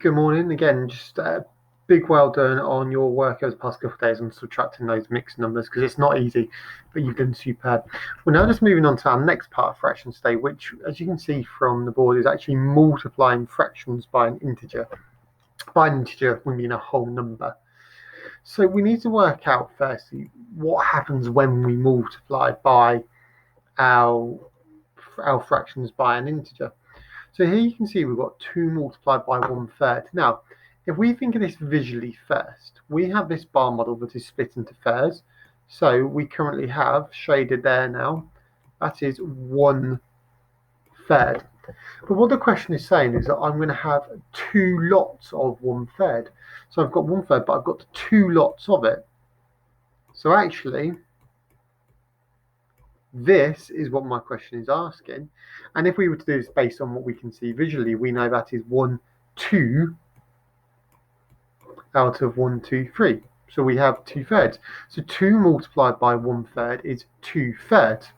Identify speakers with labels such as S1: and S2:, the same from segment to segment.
S1: Good morning again. Just a big well done on your work over the past couple of days on subtracting those mixed numbers because it's not easy, but you've done superb. We're now just moving on to our next part of fractions today, which, as you can see from the board, is actually multiplying fractions by an integer. By an integer, we mean a whole number. So we need to work out firstly what happens when we multiply by our fractions by an integer. So here you can see we've got 2 multiplied by 1/3. Now, if we think of this visually first, we have this bar model that is split into thirds. So we currently have shaded there now, that is 1/3. But what the question is saying is that I'm going to have 2 lots of 1/3. So I've got 1/3, but I've got 2 lots of it. So actually, this is what my question is asking. And if we were to do this based on what we can see visually, we know that is 1, 2 out of 1, 2, 3. So we have 2/3. So 2 multiplied by 1/3 is 2/3.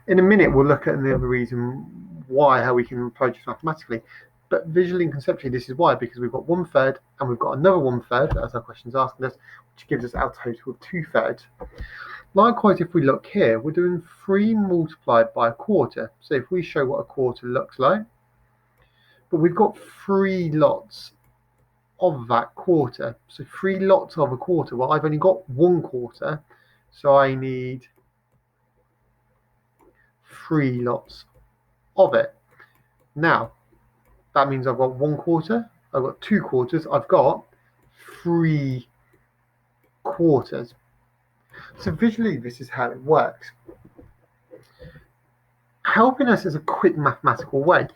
S1: In a minute, we'll look at the other reason why, how we can approach this mathematically. But visually and conceptually, this is why, because we've got 1/3 and we've got another 1/3, as our question is asking us, which gives us our total of 2/3. Likewise, if we look here, we're doing 3 multiplied by a quarter. So if we show what a quarter looks like, but we've got 3 lots of that quarter. So 3 lots of a quarter. Well, I've only got 1 quarter, so I need 3 lots of it. Now, that means I've got 1 quarter, I've got 2 quarters, I've got 3 quarters. So visually, this is how it works. Helping us is a quick mathematical way.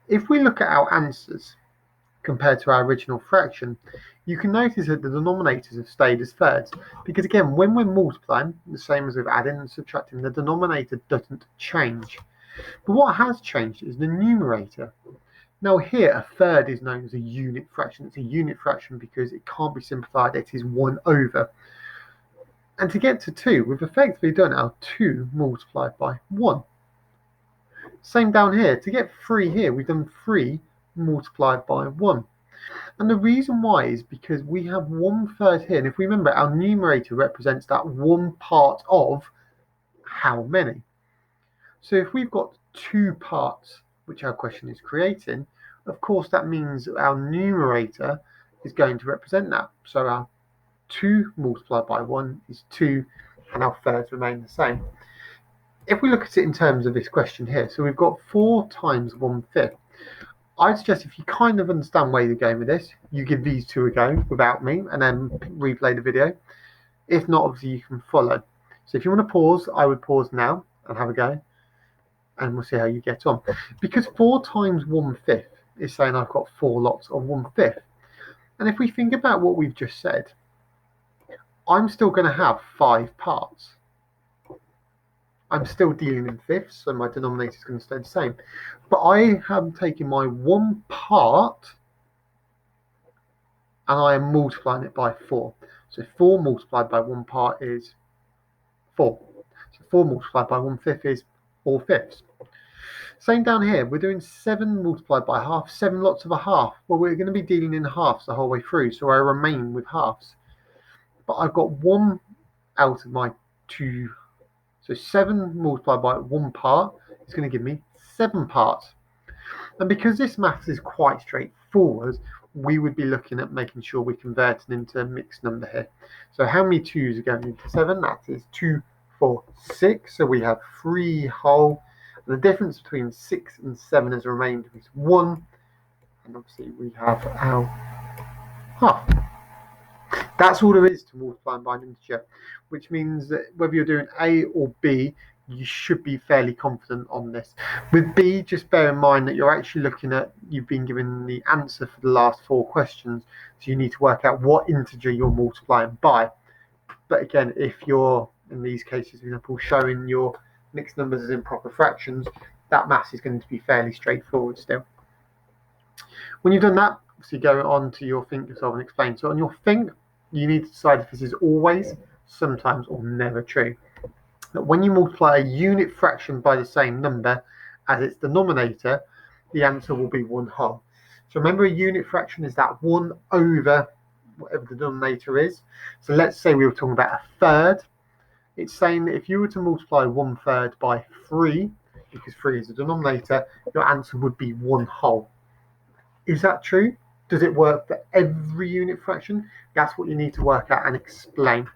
S1: If we look at our answers compared to our original fraction, you can notice that the denominators have stayed as thirds, because again, when we're multiplying, the same as with adding and subtracting, the denominator doesn't change. But what has changed is the numerator. Now here, a third is known as a unit fraction. It's a unit fraction because it can't be simplified, it is 1 over. And to get to 2, we've effectively done our 2 multiplied by 1. Same down here, to get 3 here, we've done 3 multiplied by 1. And the reason why is because we have 1/3 here, and if we remember, our numerator represents that one part of how many. So if we've got 2 parts, which our question is creating, of course that means our numerator is going to represent that. So our 2 multiplied by 1 is 2, and our thirds remain the same. If we look at it in terms of this question here, so we've got 4 times 1/5. I'd suggest if you kind of understand where you're going with this, you give these 2 a go without me and then replay the video. If not, obviously you can follow. So if you want to pause, I would pause now and have a go, and we'll see how you get on. Because 4 times 1/5 is saying I've got 4 lots of 1/5. And if we think about what we've just said, I'm still going to have 5 parts. I'm still dealing in fifths, so my denominator is going to stay the same. But I am taking my 1 part and I am multiplying it by 4. So 4 multiplied by 1 part is 4. So 4 multiplied by 1/5 is 4/5. Same down here, we're doing 7 multiplied by half, 7 lots of a half. Well, we're going to be dealing in halves the whole way through, so I remain with halves. But I've got 1 out of my 2. So 7 multiplied by 1 part is going to give me 7 parts. And because this maths is quite straightforward, we would be looking at making sure we convert it into a mixed number here. So how many 2's are going into 7? That is 2, 4, 6. So we have 3 whole. And the difference between 6 and 7 as a remainder is 1. And obviously we have our half. That's all there is to multiplying by an integer, which means that whether you're doing A or B, you should be fairly confident on this. With B, just bear in mind that you're actually looking at, you've been given the answer for the last 4 questions, so you need to work out what integer you're multiplying by. But again, if you're, in these cases, for example, showing your mixed numbers as improper fractions, that maths is going to be fairly straightforward still. When you've done that, obviously go on to your think, solve and explain. So on your think, you need to decide if this is always, sometimes, or never true. That when you multiply a unit fraction by the same number as its denominator, the answer will be 1 whole. So remember, a unit fraction is that 1 over whatever the denominator is. So let's say we were talking about a third. It's saying that if you were to multiply 1/3 by 3, because 3 is the denominator, your answer would be 1 whole. Is that true? Does it work for every unit fraction? That's what you need to work out and explain.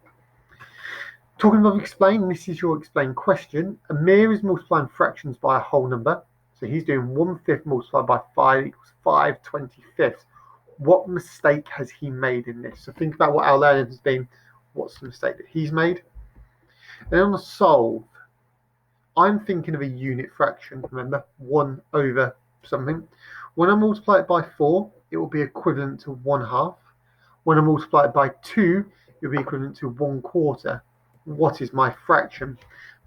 S1: Talking of explain, this is your explain question. Amir is multiplying fractions by a whole number. So he's doing 1/5 multiplied by 5 equals 5/25. What mistake has he made in this? So think about what our learning has been. What's the mistake that he's made? Then on the solve, I'm thinking of a unit fraction. Remember, 1 over something. When I multiply it by 4, it will be equivalent to 1/2. When I multiply it by 2, it will be equivalent to 1/4. What is my fraction?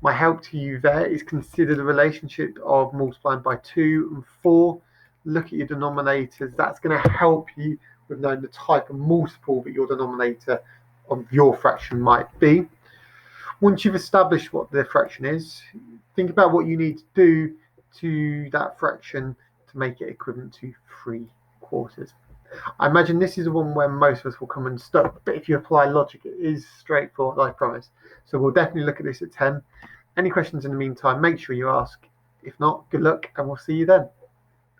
S1: My help to you there is consider the relationship of multiplying by 2 and 4. Look at your denominators. That's going to help you with knowing the type of multiple that your denominator of your fraction might be. Once you've established what the fraction is, think about what you need to do to that fraction to make it equivalent to 3/4. I imagine this is the one where most of us will come unstuck, but if you apply logic, it is straightforward, I promise. So we'll definitely look at this at 10. Any questions in the meantime, make sure you ask. If not, good luck, and we'll see you then.